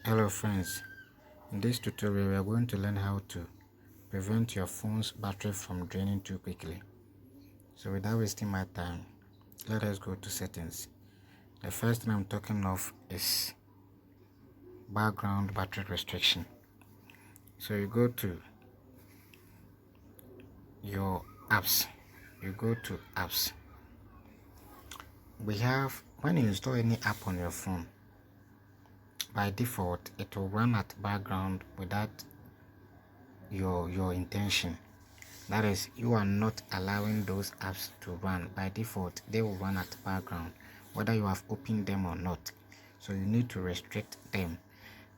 Hello friends, in this tutorial we are going to learn how to prevent your phone's battery from draining too quickly. So without wasting my time, let us go to settings. The first thing I'm talking of is background battery restriction. So you go to your apps, We have, when you install any app on your phone, by default it will run at background without your intention. That is, you are not allowing those apps to run. By default, they will run at background, whether you have opened them or not. So you need to restrict them,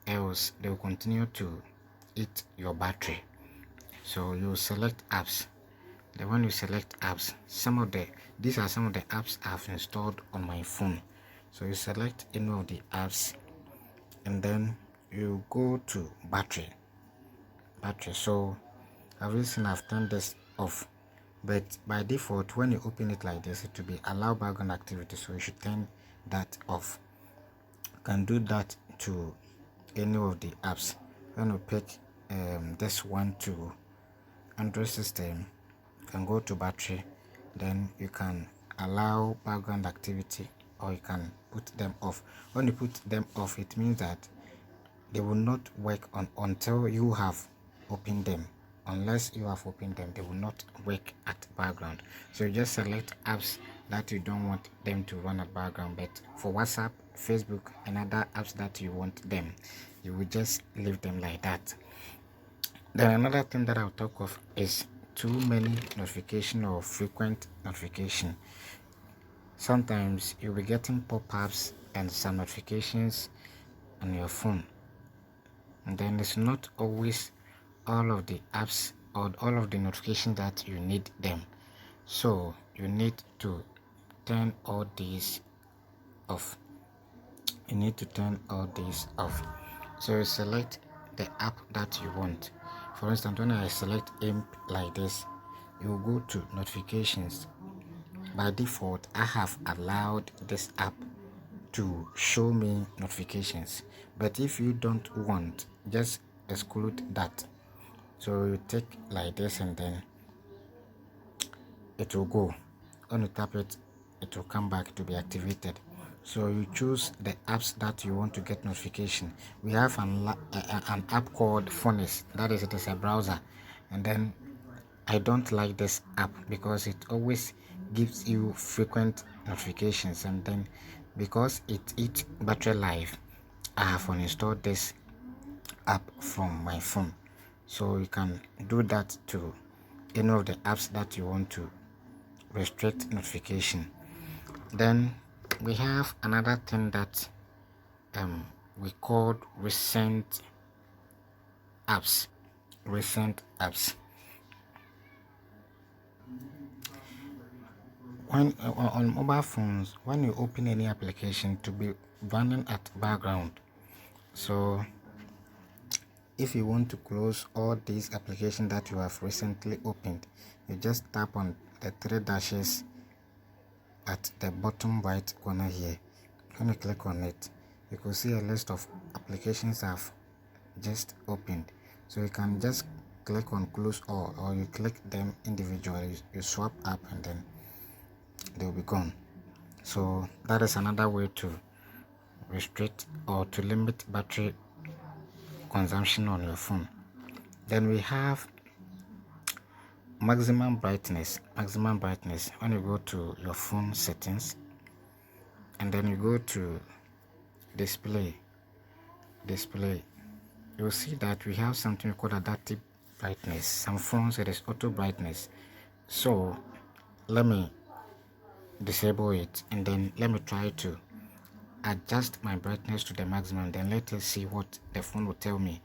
else they will continue to eat your battery. So you select apps. Then when you select apps, these are some of the apps I've installed on my phone. So you select any of the apps, and then you go to battery. So I've turned this off, but by default when you open it like this, it will be allow background activity, so you should turn that off. You can do that to any of the apps. When you pick this one to Android system, you can go to battery, then you can allow background activity, or you can put them off. When you put them off, it means that they will not work until you have opened them. Unless you have opened them, they will not work at background. So you just select apps that you don't want them to run at background, but for WhatsApp, Facebook and other apps that you want them, you will just leave them like that. Then another thing that I'll talk of is too many notification or frequent notification. Sometimes you'll be getting pop-ups and some notifications on your phone, and then it's not always all of the apps or all of the notifications that you need them. So you need to turn all these off. So you select the app that you want. For instance, when I select AIM like this, you will go to notifications. By default, I have allowed this app to show me notifications, but if you don't want, just exclude that. So you take like this, and then it will go. When you tap it, it will come back to be activated. So you choose the apps that you want to get notification. We have an app called Phonis. That is, it is a browser, and then I don't like this app because it always gives you frequent notifications, and then because it eats battery life, I have uninstalled this app from my phone. So you can do that to any of the apps that you want to restrict notification. Then we have another thing that we call recent apps. When on mobile phones, when you open any application, to be running at background. So if you want to close all these applications that you have recently opened, you just tap on the three dashes at the bottom right corner here. When you click on it, you can see a list of applications I've just opened. So you can just click on close all, or you click them individually. You swap up, and then they'll be gone. So that is another way to restrict or to limit battery consumption on your phone. Then we have maximum brightness. When you go to your phone settings, and then you go to display, you'll see that we have something called adaptive brightness. Some phones it is auto brightness. So let me disable it, and then let me try to adjust my brightness to the maximum. Then let us see what the phone will tell me.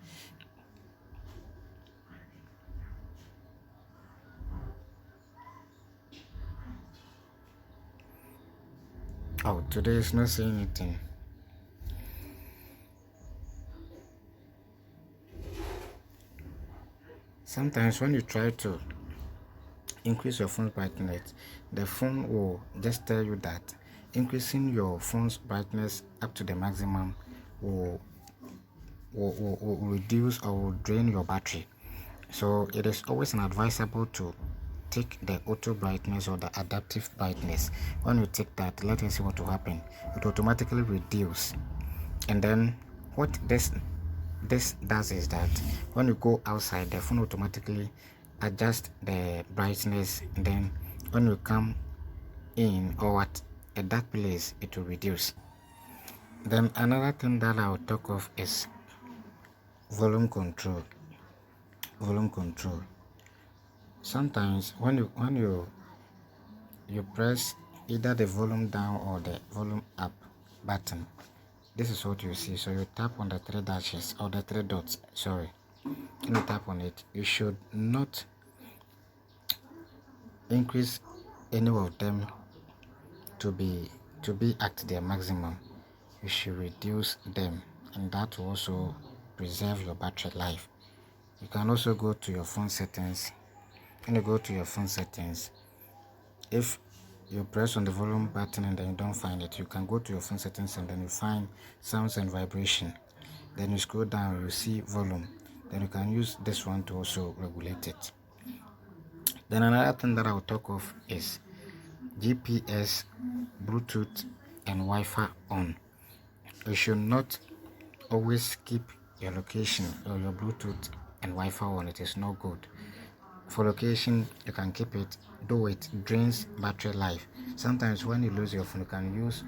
Oh, today is not saying anything. Sometimes when you try to increase your phone's brightness, the phone will just tell you that increasing your phone's brightness up to the maximum will will reduce or will drain your battery. So it is always advisable to take the auto brightness or the adaptive brightness. When you take that, let us see what will happen. It automatically reduce, and then what this does is that when you go outside, the phone automatically adjust the brightness, and then when you come in or at a dark place, it will reduce. Then another thing that I'll talk of is volume control. Volume control. Sometimes when you press either the volume down or the volume up button, this is what you see. So you tap on the three dashes or the three dots, sorry. When you tap on it, you should not increase any of them to be at their maximum. You should reduce them, and that will also preserve your battery life. You can also go to your phone settings. When you go to your phone settings, if you press on the volume button and then you don't find it, you can go to your phone settings and then you find sounds and vibration. Then you scroll down, you see volume. Then you can use this one to also regulate it. Then another thing that I'll talk of is GPS, Bluetooth, and Wi-Fi on. You should not always keep your location or your Bluetooth and Wi-Fi on. It is not good. For location, you can keep it, though it drains battery life. Sometimes when you lose your phone, you can use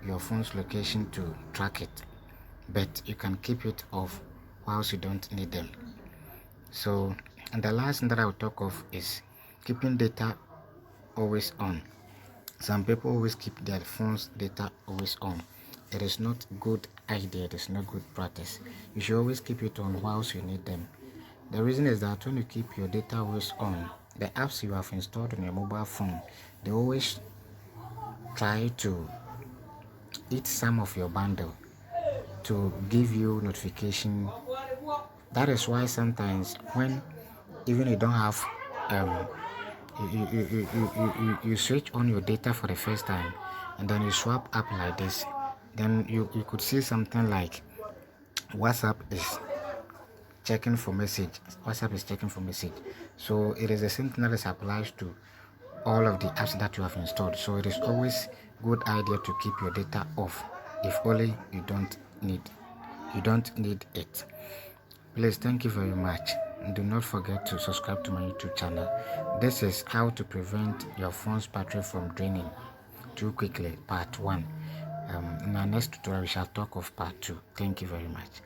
your phone's location to track it, but you can keep it off whilst you don't need them. So, and the last thing that I will talk of is keeping data always on. Some people always keep their phone's data always on. It is not good idea. It is not good practice. You should always keep it on whilst you need them. The reason is that when you keep your data always on, the apps you have installed on your mobile phone, they always try to eat some of your bundle to give you notification. That is why sometimes when even you don't have you switch on your data for the first time and then you swap up like this, then you could see something like WhatsApp is checking for message. So it is the same thing that is applies to all of the apps that you have installed. So it is always good idea to keep your data off if only you don't need it. Please, thank you very much. Do not forget to subscribe to my YouTube channel. This is how to prevent your phone's battery from draining too quickly, part 1. In our next tutorial we shall talk of part 2. Thank you very much.